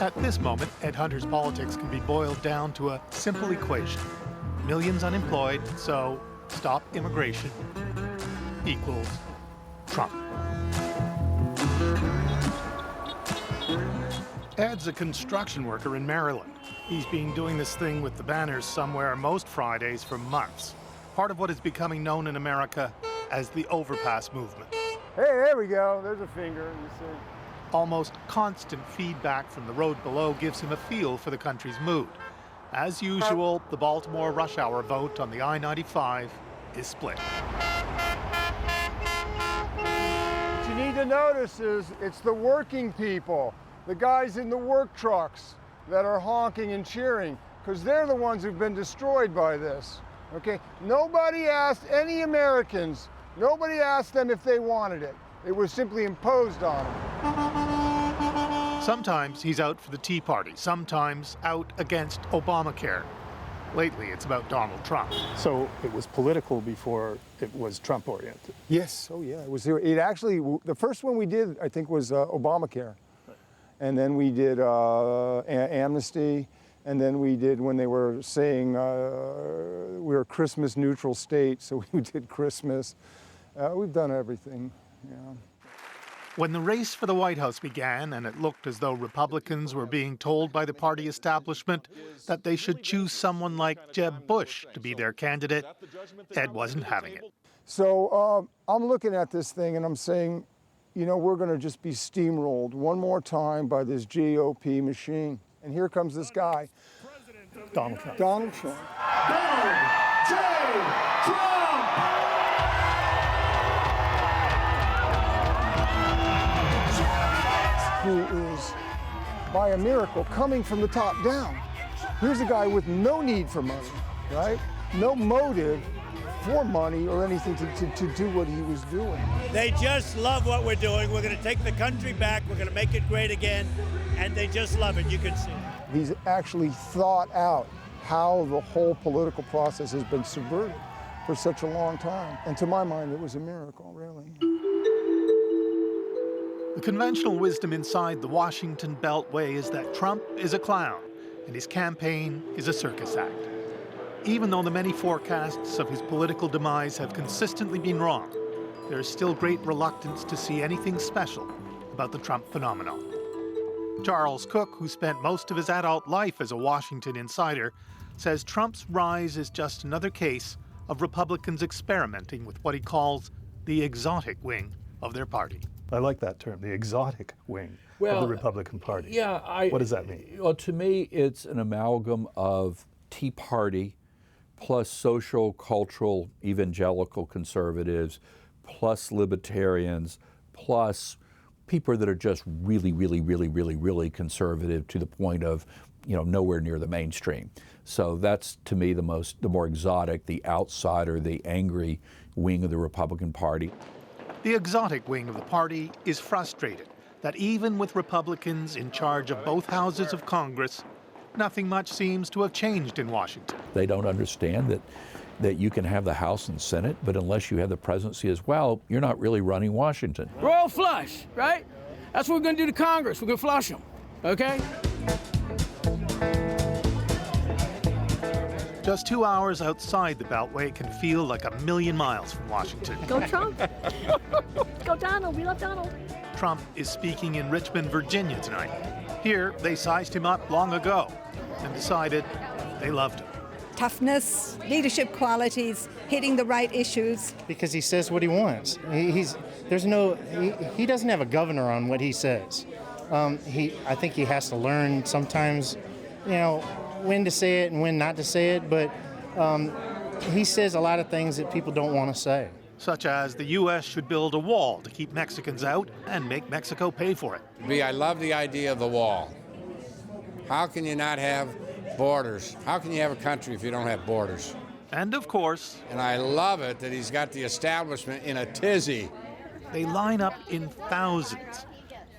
At this moment, Ed Hunter's politics can be boiled down to a simple equation. Millions unemployed, so stop immigration equals Trump. Ed's a construction worker in Maryland. He's been doing this thing with the banners somewhere most Fridays for months. Part of what is becoming known in America as the overpass movement. Hey, there we go. There's a finger. You see. Almost constant feedback from the road below gives him a feel for the country's mood. As usual, the Baltimore rush hour vote on the I-95 is split. What you need to notice is it's the working people, the guys in the work trucks that are honking and cheering, because they're the ones who've been destroyed by this, okay? Nobody asked any Americans, nobody asked them if they wanted it. It was simply imposed on them. Sometimes he's out for the Tea Party, sometimes out against Obamacare. Lately, it's about Donald Trump. So it was political before it was Trump-oriented? Yes, oh yeah, it actually, the first one we did, I think, was Obamacare. And then we did amnesty, and then we did when they were saying we're a Christmas neutral state, so we did Christmas. We've done everything, yeah. When the race for the White House began, and it looked as though Republicans were being told by the party establishment that they should choose someone like Jeb Bush to be their candidate, Ed wasn't having it. So I'm looking at this thing and I'm saying, you know, we're going to just be steamrolled one more time by this GOP machine. And here comes this guy. Donald Trump. Donald Trump. Donald J. Trump! Who is, by a miracle, coming from the top down. Here's a guy with no need for money, right? No motive for money or anything to do what he was doing. They just love what we're doing. We're going to take the country back. We're going to make it great again. And they just love it. You can see it. He's actually thought out how the whole political process has been subverted for such a long time. And to my mind, it was a miracle, really. The conventional wisdom inside the Washington Beltway is that Trump is a clown and his campaign is a circus act. Even though the many forecasts of his political demise have consistently been wrong, there is still great reluctance to see anything special about the Trump phenomenon. Charles Cook, who spent most of his adult life as a Washington insider, says Trump's rise is just another case of Republicans experimenting with what he calls the exotic wing of their party. I like that term, the exotic wing of the Republican Party. Yeah, what does that mean? Well, to me, it's an amalgam of Tea Party plus social, cultural, evangelical conservatives, plus libertarians, plus people that are just really, really, really, really, really conservative to the point of, you know, nowhere near the mainstream. So that's, to me, the more exotic, the outsider, the angry wing of the Republican Party. The exotic wing of the party is frustrated that even with Republicans in charge of both houses of Congress, nothing much seems to have changed in Washington. They don't understand that you can have the House and Senate, but unless you have the presidency as well, you're not really running Washington. We're all flush, right? That's what we're going to do to Congress. We're going to flush them, okay? Just 2 hours outside the Beltway can feel like a million miles from Washington. Go Trump. Go Donald. We love Donald. Trump is speaking in Richmond, Virginia tonight. Here, they sized him up long ago and decided they loved him. Toughness, leadership qualities, hitting the right issues. Because he says what he wants. He doesn't have a governor on what he says. I think he has to learn sometimes, you know, when to say it and when not to say it, but he says a lot of things that people don't want to say. Such as the U.S. should build a wall to keep Mexicans out and make Mexico pay for it. I love the idea of the wall. How can you not have borders? How can you have a country if you don't have borders? And of course... And I love it that he's got the establishment in a tizzy. They line up in thousands.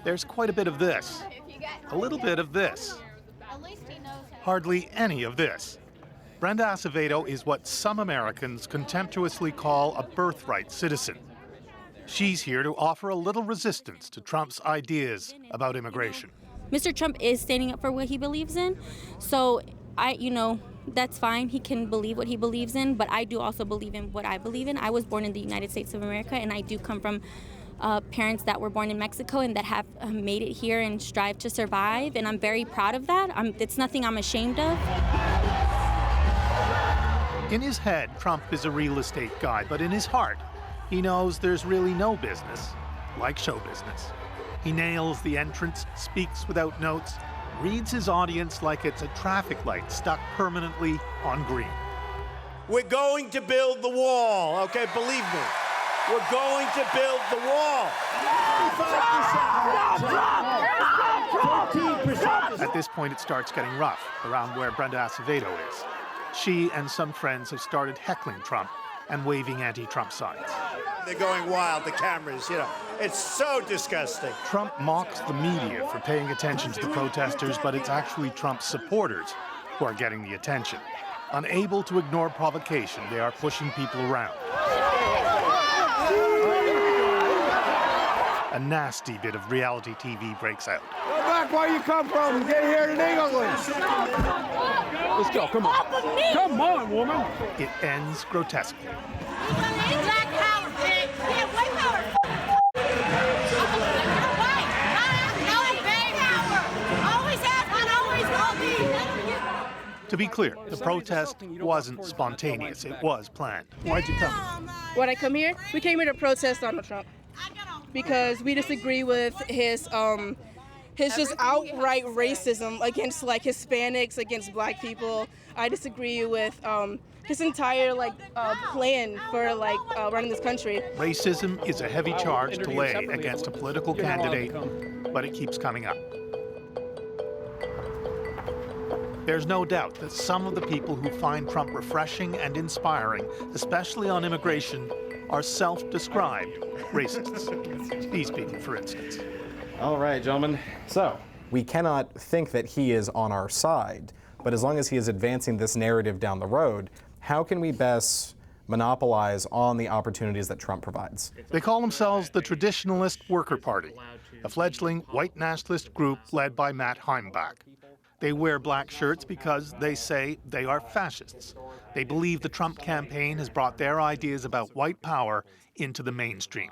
There's quite a bit of this, a little bit of this, hardly any of this. Brenda Acevedo is what some Americans contemptuously call a birthright citizen. She's here to offer a little resistance to Trump's ideas about immigration. Mr. Trump is standing up for what he believes in. So that's fine. He can believe what he believes in, but I do also believe in what I believe in. I was born in the United States of America, and I do come from parents that were born in Mexico and that have made it here and strive to survive, and I'm very proud of that. It's nothing I'm ashamed of. In his head, Trump is a real estate guy, but in his heart, he knows there's really no business like show business. He nails the entrance, speaks without notes, reads his audience like it's a traffic light stuck permanently on green. We're going to build the wall, okay? Believe me. We're going to build the wall. 14%. At this point, it starts getting rough around where Brenda Acevedo is. She and some friends have started heckling Trump and waving anti-Trump signs. They're going wild, the cameras, It's so disgusting. Trump mocks the media for paying attention to the protesters, but it's actually Trump's supporters who are getting the attention. Unable to ignore provocation, they are pushing people around. A nasty bit of reality TV breaks out. Go back where you come from and get here in England. Let's go, come on. Come on, woman. It ends grotesquely. Black power, bitch. Yeah, white power. To be clear, the protest wasn't spontaneous. It was planned. Why'd you come? When I come here, we came here to protest Donald Trump because we disagree with his just outright racism against Hispanics, against black people. I disagree with his entire plan for running this country. Racism is a heavy charge to lay against a political candidate, but it keeps coming up. There's no doubt that some of the people who find Trump refreshing and inspiring, especially on immigration, are self-described racists. These people, for instance. All right, gentlemen. So, we cannot think that he is on our side, but as long as he is advancing this narrative down the road, how can we best monopolize on the opportunities that Trump provides? They call themselves the Traditionalist Worker Party, a fledgling white nationalist group led by Matt Heimbach. They wear black shirts because they say they are fascists. They believe the Trump campaign has brought their ideas about white power into the mainstream.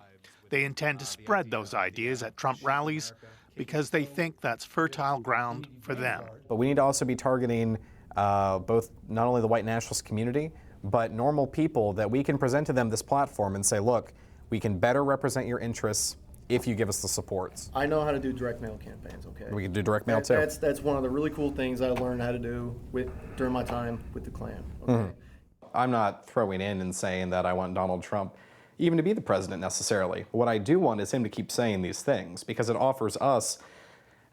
They intend to spread those ideas at Trump rallies because they think that's fertile ground for them. But we need to also be targeting both not only the white nationalist community, but normal people that we can present to them this platform and say, look, we can better represent your interests if you give us the supports. I know how to do direct mail campaigns, okay? We can do direct mail too. That's one of the really cool things I learned how to do during my time with the Klan, okay? Mm-hmm. I'm not throwing in and saying that I want Donald Trump even to be the president necessarily. What I do want is him to keep saying these things because it offers us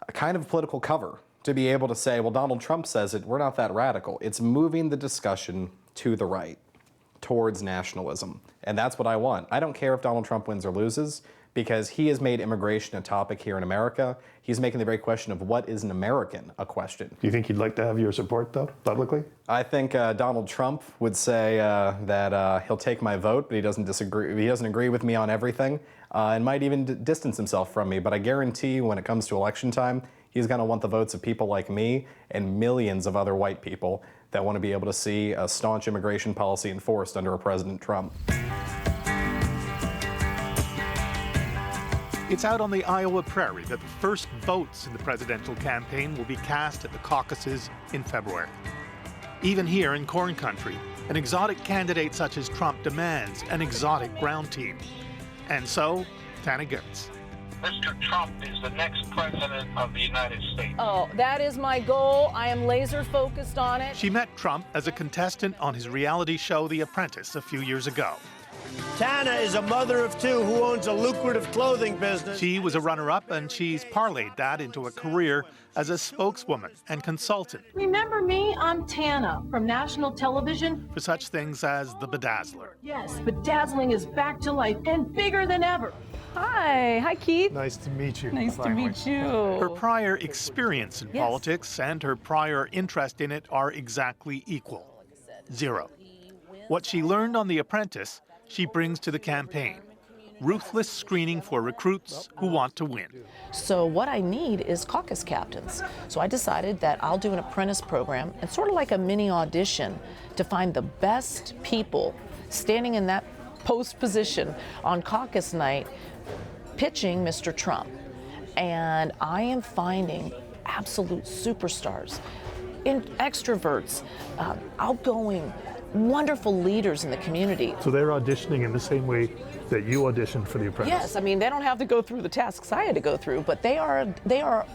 a kind of political cover to be able to say, well, Donald Trump says it, we're not that radical. It's moving the discussion to the right, towards nationalism. And that's what I want. I don't care if Donald Trump wins or loses, because he has made immigration a topic here in America. He's making the very question of what is an American a question. Do you think he'd like to have your support, though, publicly? I think Donald Trump would say that he'll take my vote, but he doesn't agree with me on everything, and might even distance himself from me. But I guarantee when it comes to election time, he's going to want the votes of people like me and millions of other white people that want to be able to see a staunch immigration policy enforced under a President Trump. It's out on the Iowa prairie that the first votes in the presidential campaign will be cast at the caucuses in February. Even here in corn country, an exotic candidate such as Trump demands an exotic ground team. And so, Tana Gertz. Mr. Trump is the next president of the United States. Oh, that is my goal. I am laser focused on it. She met Trump as a contestant on his reality show, The Apprentice, a few years ago. Tana is a mother of two who owns a lucrative clothing business. She was a runner-up, and she's parlayed that into a career as a spokeswoman and consultant. Remember me? I'm Tana from national television. For such things as The Bedazzler. Yes, bedazzling is back to life and bigger than ever. Hi Keith. Nice to meet you. Nice to meet you. Her prior experience in politics and her prior interest in it are exactly equal. 0. What she learned on The Apprentice, she brings to the campaign. ruthless screening for recruits who want to win. So what I need is caucus captains. So I decided that I'll do an apprentice program and sort of like a mini audition to find the best people standing in that post position on caucus night pitching Mr. Trump. And I am finding absolute superstars, extroverts, outgoing, wonderful leaders in the community. So they're auditioning in the same way that you auditioned for The Apprentice? Yes, I mean, they don't have to go through the tasks I had to go through, but they are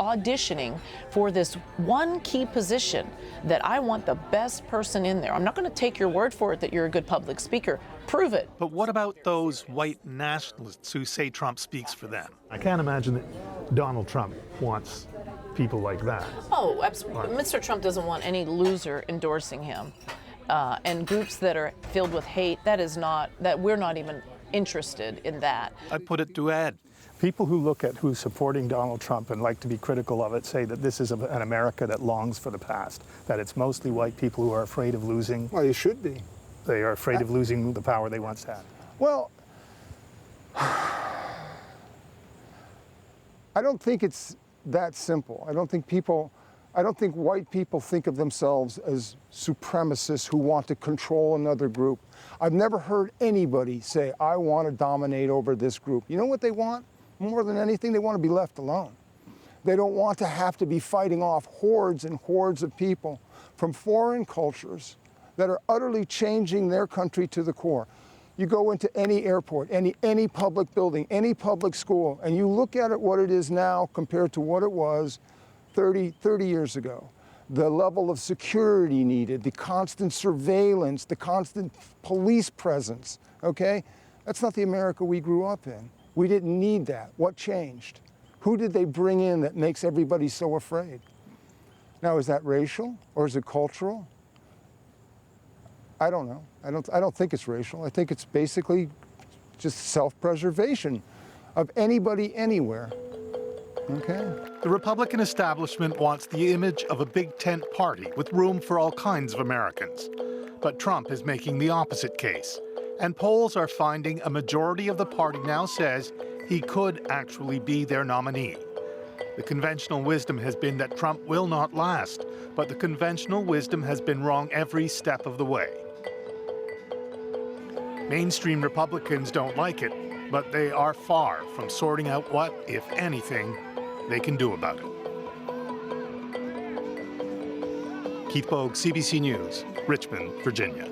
auditioning for this one key position that I want the best person in there. I'm not going to take your word for it that you're a good public speaker. Prove it. But what about those white nationalists who say Trump speaks for them? I can't imagine that Donald Trump wants people like that. Oh, absolutely. Mr. Trump doesn't want any loser endorsing him. And groups that are filled with hate, that we're not even interested in that. I put it to Ed. People who look at who's supporting Donald Trump and like to be critical of it say that this is an America that longs for the past, that it's mostly white people who are afraid of losing. Well, you should be. They are afraid of losing the power they once had. Well, I don't think it's that simple. I don't think white people think of themselves as supremacists who want to control another group. I've never heard anybody say, I want to dominate over this group. You know what they want? More than anything, they want to be left alone. They don't want to have to be fighting off hordes and hordes of people from foreign cultures that are utterly changing their country to the core. You go into any airport, any public building, any public school, and you look at it what it is now compared to what it was 30 years ago. The level of security needed, the constant surveillance, the constant police presence, okay? That's not the America we grew up in. We didn't need that. What changed? Who did they bring in that makes everybody so afraid? Now, is that racial or is it cultural? I don't know. I don't think it's racial. I think it's basically just self-preservation of anybody anywhere. Okay. The Republican establishment wants the image of a big tent party with room for all kinds of Americans. But Trump is making the opposite case. And polls are finding a majority of the party now says he could actually be their nominee. The conventional wisdom has been that Trump will not last, but the conventional wisdom has been wrong every step of the way. Mainstream Republicans don't like it, but they are far from sorting out what, if anything, they can do about it. Keith Bogue, CBC News, Richmond, Virginia.